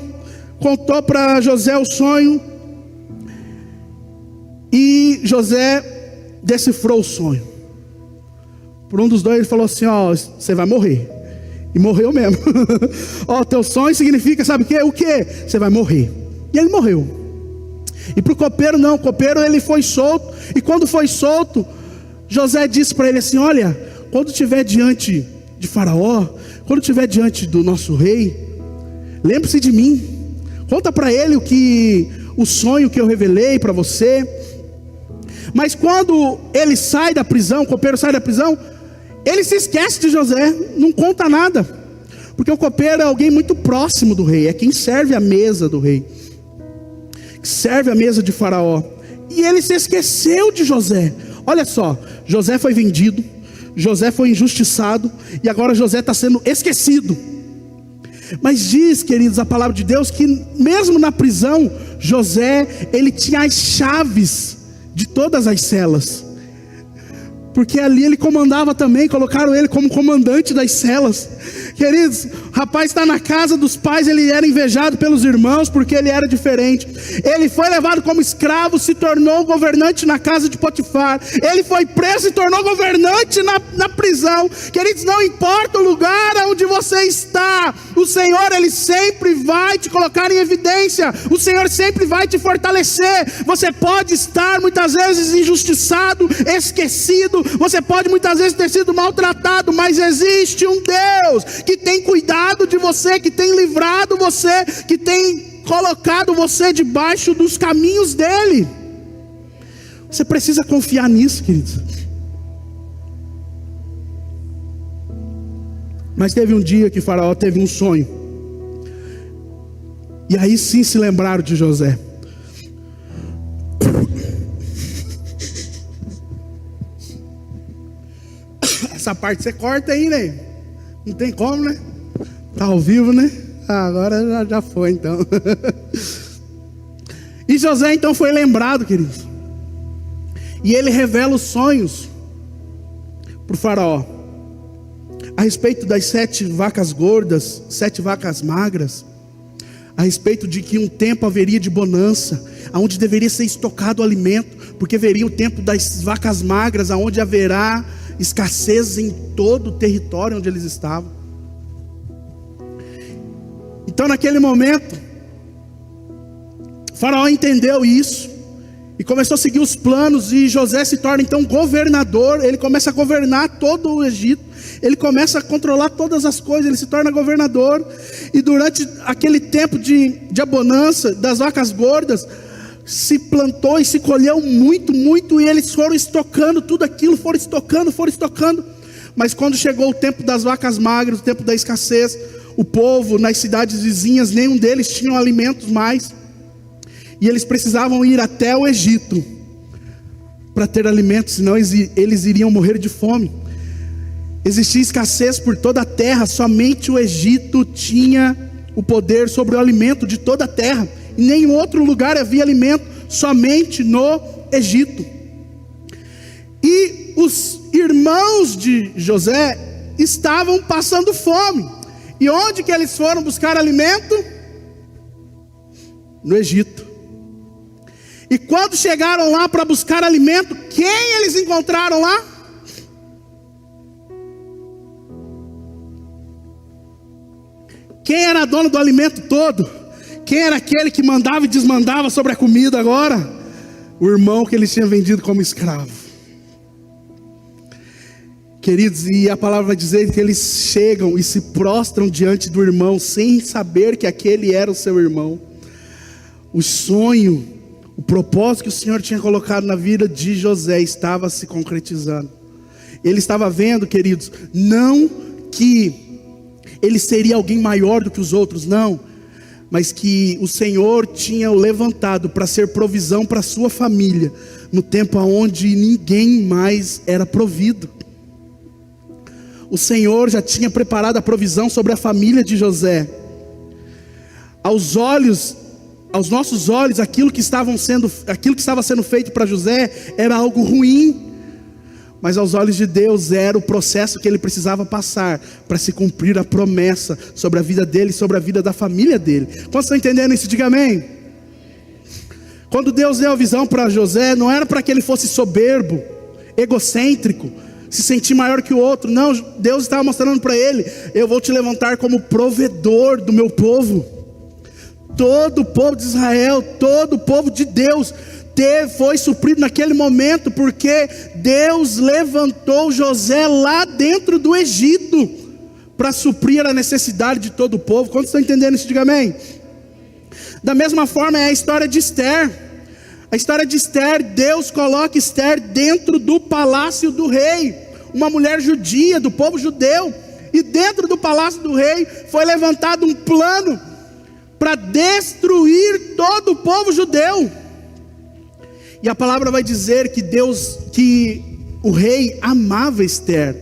S1: contou para José o sonho, e José decifrou o sonho. Por um dos dois ele falou assim: você vai morrer. E morreu mesmo. Teu sonho significa, sabe o que? O que? Você vai morrer. E ele morreu. E para o copeiro não, o copeiro ele foi solto. E quando foi solto, José disse para ele assim: olha, quando estiver diante de Faraó, quando estiver diante do nosso rei, lembre-se de mim. Conta para ele o sonho que eu revelei para você. Mas quando ele sai da prisão, o copeiro sai da prisão, ele se esquece de José, não conta nada, porque o copeiro é alguém muito próximo do rei, é quem serve a mesa do rei, serve a mesa de Faraó. E ele se esqueceu de José. Olha só, José foi vendido, José foi injustiçado, e agora José está sendo esquecido. Mas diz, queridos, a palavra de Deus, que mesmo na prisão, José, ele tinha as chaves de todas as celas, porque ali ele comandava também, colocaram ele como comandante das celas. Queridos, o rapaz está na casa dos pais, ele era invejado pelos irmãos, porque ele era diferente. Ele foi levado como escravo, se tornou governante na casa de Potifar. Ele foi preso e tornou governante na prisão. Queridos, não importa o lugar onde você está, o Senhor, Ele sempre vai te colocar em evidência. O Senhor sempre vai te fortalecer. Você pode estar muitas vezes injustiçado, esquecido, você pode muitas vezes ter sido maltratado, mas existe um Deus que tem cuidado de você, que tem livrado você, que tem colocado você debaixo dos caminhos dele. Você precisa confiar nisso, queridos. Mas teve um dia que Faraó teve um sonho, e aí sim se lembraram de José. Essa parte você corta aí, né? Não tem como, né? Tá ao vivo, né? Agora já foi então. E José então foi lembrado, queridos. E ele revela os sonhos para o faraó, a respeito das 7 vacas gordas, 7 vacas magras, a respeito de que um tempo haveria de bonança, aonde deveria ser estocado o alimento, porque viria o tempo das vacas magras, aonde haverá escassez em todo o território onde eles estavam. Então naquele momento, o faraó entendeu isso e começou a seguir os planos, e José se torna então governador. Ele começa a governar todo o Egito, ele começa a controlar todas as coisas, ele se torna governador. E durante aquele tempo de bonança das vacas gordas, se plantou e se colheu muito, muito, e eles foram estocando tudo aquilo, foram estocando. Mas quando chegou o tempo das vacas magras, o tempo da escassez, o povo nas cidades vizinhas, nenhum deles tinham alimentos mais, e eles precisavam ir até o Egito para ter alimentos, senão eles iriam morrer de fome. Existia escassez por toda a terra, somente o Egito tinha o poder sobre o alimento de toda a terra. Em nenhum outro lugar havia alimento, somente no Egito. E os irmãos de José estavam passando fome. E onde que eles foram buscar alimento? No Egito. E quando chegaram lá para buscar alimento, quem eles encontraram lá? Quem era dono do alimento todo? Quem era aquele que mandava e desmandava sobre a comida agora? O irmão que eles tinham vendido como escravo. Queridos, e a palavra vai dizer que eles chegam e se prostram diante do irmão, sem saber que aquele era o seu irmão. O sonho, o propósito que o Senhor tinha colocado na vida de José estava se concretizando. Ele estava vendo, queridos, não que ele seria alguém maior do que os outros, não, mas que o Senhor tinha o levantado para ser provisão para a sua família, no tempo onde ninguém mais era provido. O Senhor já tinha preparado a provisão sobre a família de José. Aos nossos olhos, aquilo que estava sendo feito para José era algo ruim, mas aos olhos de Deus era o processo que ele precisava passar para se cumprir a promessa sobre a vida dele, sobre a vida da família dele. Quantos estão entendendo isso? Diga amém. Quando Deus deu a visão para José, não era para que ele fosse soberbo, egocêntrico, se sentir maior que o outro. Não, Deus estava mostrando para ele: eu vou te levantar como provedor do meu povo. Todo o povo de Israel, todo o povo de Deus foi suprido naquele momento, porque Deus levantou José lá dentro do Egito para suprir a necessidade de todo o povo. Quantos estão entendendo isso? Diga amém. Da mesma forma é a história de Esther. A história de Esther, Deus coloca Esther dentro do palácio do rei, uma mulher judia, do povo judeu, e dentro do palácio do rei foi levantado um plano para destruir todo o povo judeu. E a palavra vai dizer que o rei amava Esther,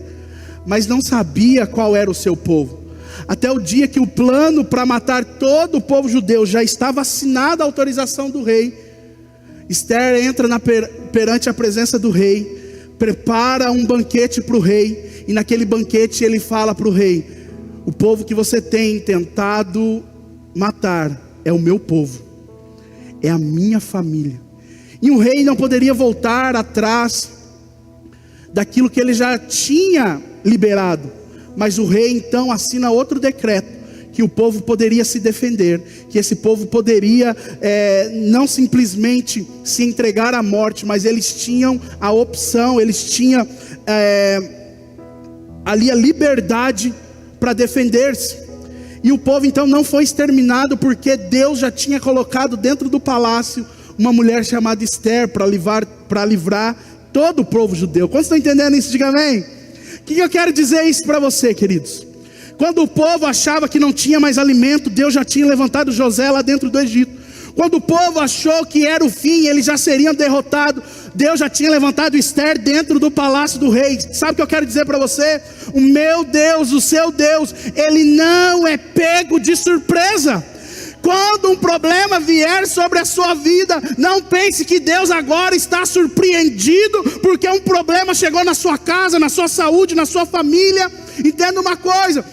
S1: mas não sabia qual era o seu povo. Até o dia que o plano para matar todo o povo judeu já estava assinada a autorização do rei, Esther entra perante a presença do rei, prepara um banquete para o rei, e naquele banquete ele fala para o rei: o povo que você tem tentado matar é o meu povo, é a minha família. E o rei não poderia voltar atrás daquilo que ele já tinha liberado, mas o rei então assina outro decreto, que o povo poderia se defender, que esse povo poderia não simplesmente se entregar à morte, mas eles tinham a opção, eles tinham ali a liberdade para defender-se. E o povo então não foi exterminado, porque Deus já tinha colocado dentro do palácio uma mulher chamada Esther para livrar todo o povo judeu. Quantos estão entendendo isso? Diga amém. O que eu quero dizer isso para você, queridos? Quando o povo achava que não tinha mais alimento, Deus já tinha levantado José lá dentro do Egito. Quando o povo achou que era o fim, eles já seriam derrotados, Deus já tinha levantado Esther dentro do palácio do rei. Sabe o que eu quero dizer para você? O meu Deus, o seu Deus, Ele não é pego de surpresa. Quando um problema vier sobre a sua vida, não pense que Deus agora está surpreendido porque um problema chegou na sua casa, na sua saúde, na sua família. Entenda uma coisa: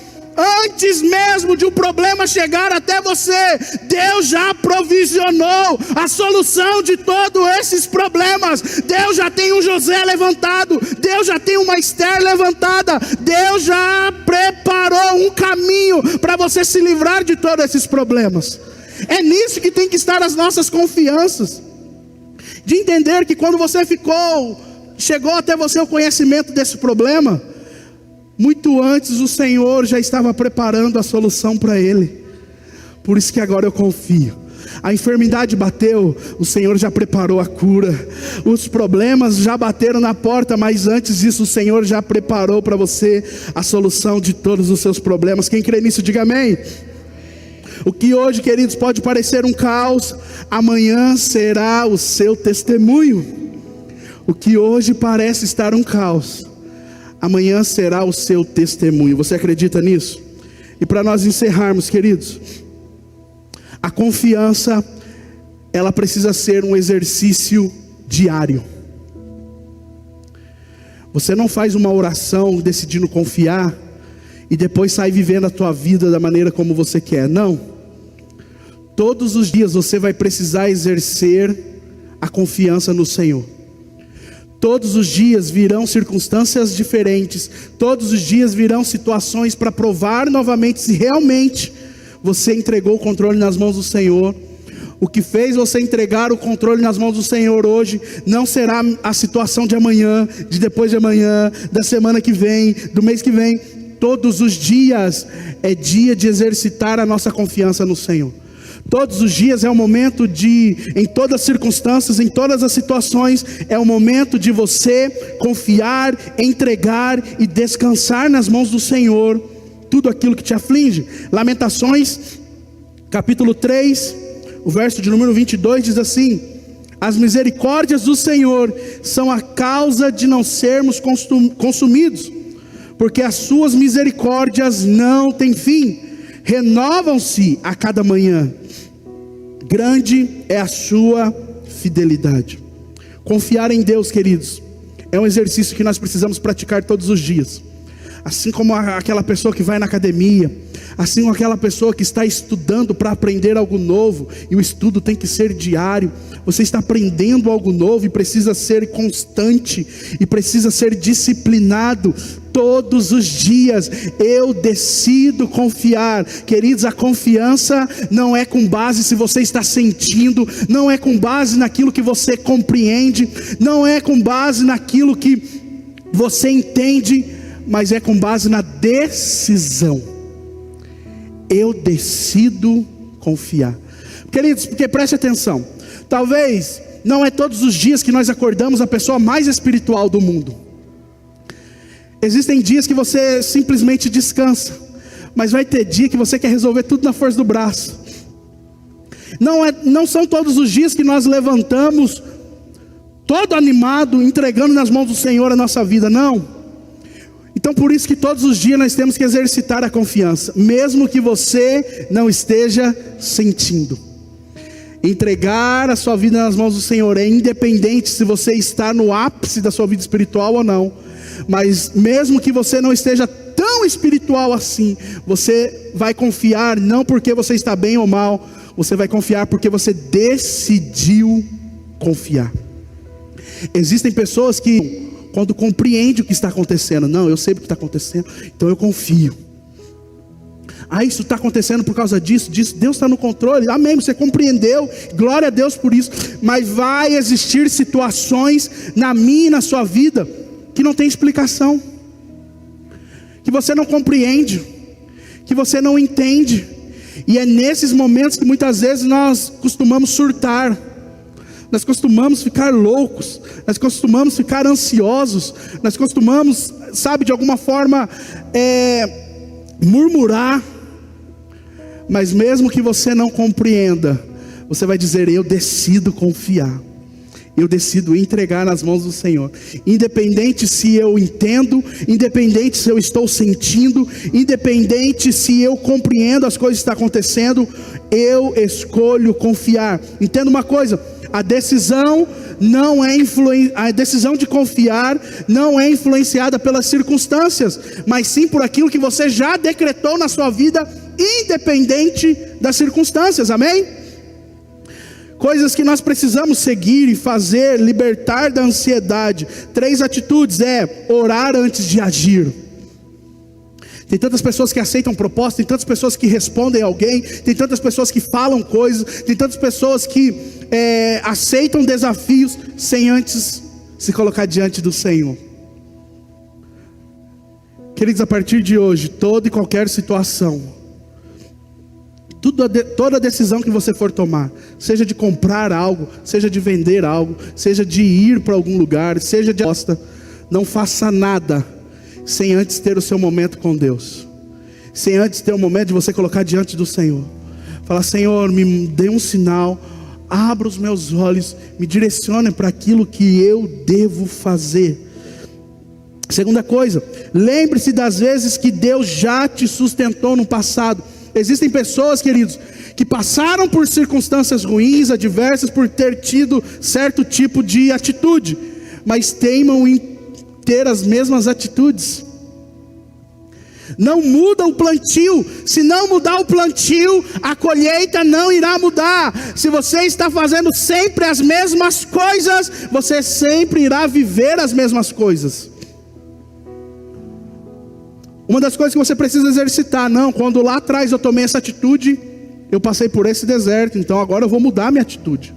S1: antes mesmo de um problema chegar até você, Deus já provisionou a solução de todos esses problemas. Deus já tem um José levantado, Deus já tem uma Esther levantada, Deus já preparou um caminho para você se livrar de todos esses problemas. É nisso que tem que estar as nossas confianças, de entender que quando você chegou até você o conhecimento desse problema, muito antes o Senhor já estava preparando a solução para ele. Por isso que agora eu confio. A enfermidade bateu, o Senhor já preparou a cura. Os problemas já bateram na porta, mas antes disso o Senhor já preparou para você a solução de todos os seus problemas. Quem crê nisso, diga amém. O que hoje, queridos, pode parecer um caos, amanhã será o seu testemunho. O que hoje parece estar um caos, amanhã será o seu testemunho. Você acredita nisso? E para nós encerrarmos, queridos, a confiança, ela precisa ser um exercício diário. Você não faz uma oração decidindo confiar e depois sai vivendo a tua vida da maneira como você quer. Não. Todos os dias você vai precisar exercer a confiança no Senhor. Todos os dias virão circunstâncias diferentes. Todos os dias virão situações para provar novamente se realmente você entregou o controle nas mãos do Senhor. O que fez você entregar o controle nas mãos do Senhor hoje não será a situação de amanhã, de depois de amanhã, da semana que vem, do mês que vem. Todos os dias é dia de exercitar a nossa confiança no Senhor. Todos os dias é o momento em todas as circunstâncias, em todas as situações, é o momento de você confiar, entregar e descansar nas mãos do Senhor tudo aquilo que te aflige. Lamentações, capítulo 3, o verso de número 22 diz assim: as misericórdias do Senhor são a causa de não sermos consumidos, porque as suas misericórdias não têm fim, renovam-se a cada manhã. Grande é a sua fidelidade. Confiar em Deus, queridos, é um exercício que nós precisamos praticar todos os dias. Assim como aquela pessoa que vai na academia, assim como aquela pessoa que está estudando para aprender algo novo, e o estudo tem que ser diário. Você está aprendendo algo novo e precisa ser constante, e precisa ser disciplinado todos os dias. Eu decido confiar. Queridos, a confiança não é com base se você está sentindo, não é com base naquilo que você compreende, não é com base naquilo que você entende, mas é com base na decisão. Eu decido confiar. Queridos, porque preste atenção, talvez não é todos os dias que nós acordamos a pessoa mais espiritual do mundo. Existem dias que você simplesmente descansa, mas vai ter dia que você quer resolver tudo na força do braço. Não são todos os dias que nós levantamos todo animado, entregando nas mãos do Senhor a nossa vida, não. Então por isso que todos os dias nós temos que exercitar a confiança, mesmo que você não esteja sentindo. Entregar a sua vida nas mãos do Senhor é independente se você está no ápice da sua vida espiritual ou não. Mas mesmo que você não esteja tão espiritual assim, você vai confiar não porque você está bem ou mal, você vai confiar porque você decidiu confiar. Existem pessoas que, quando compreendem o que está acontecendo, não, eu sei o que está acontecendo, então eu confio. Isso está acontecendo por causa disso, Deus está no controle, amém, você compreendeu, glória a Deus por isso. Mas vai existir situações na minha e na sua vida que não tem explicação, que você não compreende, que você não entende. E é nesses momentos que muitas vezes nós costumamos surtar, nós costumamos ficar loucos, nós costumamos ficar ansiosos, nós costumamos, de alguma forma murmurar. Mas mesmo que você não compreenda, você vai dizer: eu decido confiar, eu decido entregar nas mãos do Senhor. Independente se eu entendo, independente se eu estou sentindo, independente se eu compreendo as coisas que estão acontecendo, eu escolho confiar. Entenda uma coisa, a decisão de confiar não é influenciada pelas circunstâncias, mas sim por aquilo que você já decretou na sua vida, independente das circunstâncias, amém? Coisas que nós precisamos seguir e fazer, libertar da ansiedade. 3 atitudes orar antes de agir. Tem tantas pessoas que aceitam propostas, tem tantas pessoas que respondem a alguém, tem tantas pessoas que falam coisas, tem tantas pessoas que aceitam desafios sem antes se colocar diante do Senhor. Queridos, a partir de hoje, toda e qualquer situação, toda decisão que você for tomar, seja de comprar algo, seja de vender algo, seja de ir para algum lugar, seja de aposta, não faça nada sem antes ter o seu momento com Deus, sem antes ter o momento de você colocar diante do Senhor. Falar: Senhor, me dê um sinal, abra os meus olhos, me direcione para aquilo que eu devo fazer. Segunda coisa, lembre-se das vezes que Deus já te sustentou no passado. Existem pessoas, queridos, que passaram por circunstâncias ruins, adversas, por ter tido certo tipo de atitude, mas teimam em ter as mesmas atitudes. Não muda o plantio. Se não mudar o plantio, a colheita não irá mudar. Se você está fazendo sempre as mesmas coisas, você sempre irá viver as mesmas coisas. Uma das coisas que você precisa exercitar: não, quando lá atrás eu tomei essa atitude, eu passei por esse deserto, então agora eu vou mudar a minha atitude.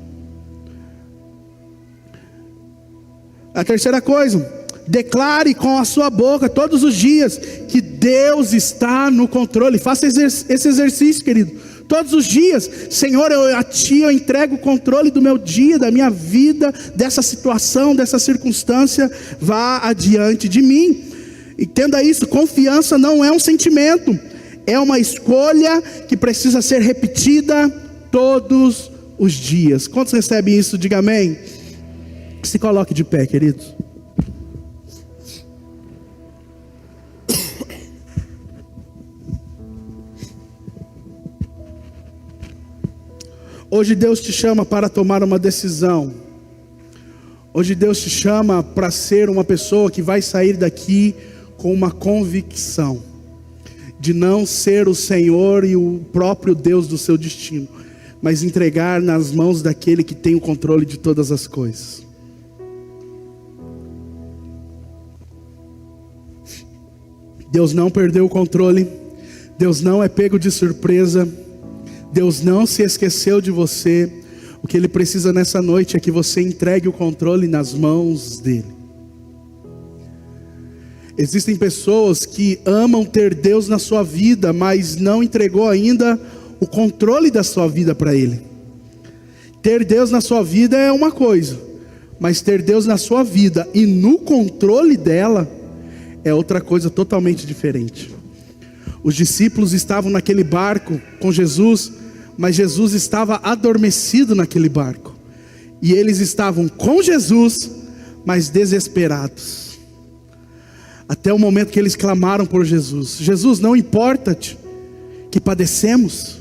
S1: A terceira coisa, declare com a sua boca todos os dias que Deus está no controle. Faça esse exercício, querido, todos os dias. Senhor, a Ti eu entrego o controle do meu dia, da minha vida, dessa situação, dessa circunstância. Vá adiante de mim. Entenda isso: confiança não é um sentimento, é uma escolha que precisa ser repetida todos os dias. Quantos recebem isso? Diga amém. Se coloque de pé, queridos. Hoje Deus te chama para tomar uma decisão. Hoje Deus te chama para ser uma pessoa que vai sair daqui com uma convicção de não ser o Senhor e o próprio Deus do seu destino, mas entregar nas mãos daquele que tem o controle de todas as coisas. Deus não perdeu o controle, Deus não é pego de surpresa, Deus não se esqueceu de você. O que Ele precisa nessa noite é que você entregue o controle nas mãos dEle. Existem pessoas que amam ter Deus na sua vida, mas não entregou ainda o controle da sua vida para Ele. Ter Deus na sua vida é uma coisa, mas ter Deus na sua vida e no controle dela é outra coisa totalmente diferente. Os discípulos estavam naquele barco com Jesus, mas Jesus estava adormecido naquele barco. E eles estavam com Jesus, mas desesperados. Até o momento que eles clamaram por Jesus: Jesus, não importa-te que padecemos?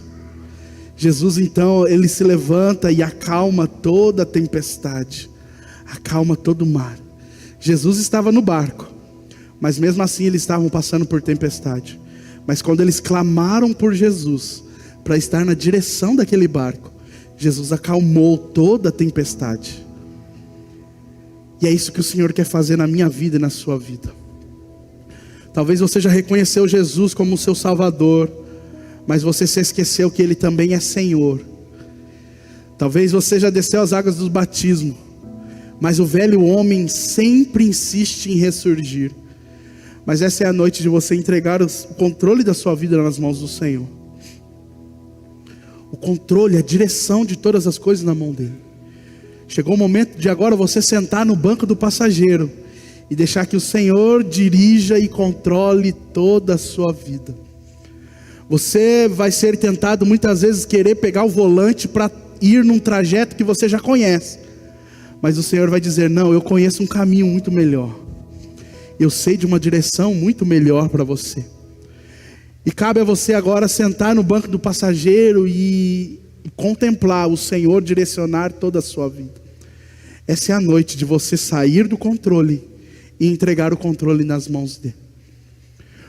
S1: Jesus então, Ele se levanta e acalma toda a tempestade, acalma todo o mar. Jesus estava no barco, mas mesmo assim eles estavam passando por tempestade. Mas quando eles clamaram por Jesus, para estar na direção daquele barco, Jesus acalmou toda a tempestade. E é isso que o Senhor quer fazer na minha vida e na sua vida. Talvez você já reconheceu Jesus como o seu Salvador, mas você se esqueceu que Ele também é Senhor. Talvez você já desceu as águas do batismo, mas o velho homem sempre insiste em ressurgir. Mas essa é a noite de você entregar o controle da sua vida nas mãos do Senhor. O controle, a direção de todas as coisas na mão dEle. Chegou o momento de agora você sentar no banco do passageiro e deixar que o Senhor dirija e controle toda a sua vida. Você vai ser tentado muitas vezes querer pegar o volante para ir num trajeto que você já conhece, mas o Senhor vai dizer: não, eu conheço um caminho muito melhor, eu sei de uma direção muito melhor para você. E cabe a você agora sentar no banco do passageiro e contemplar o Senhor direcionar toda a sua vida. Essa é a noite de você sair do controle e entregar o controle nas mãos dele.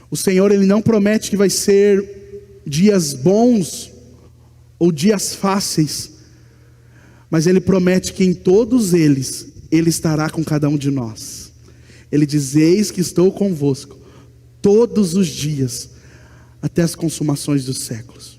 S1: O Senhor, Ele não promete que vai ser dias bons ou dias fáceis, mas Ele promete que em todos eles, Ele estará com cada um de nós. Ele diz: eis que estou convosco todos os dias, até as consumações dos séculos.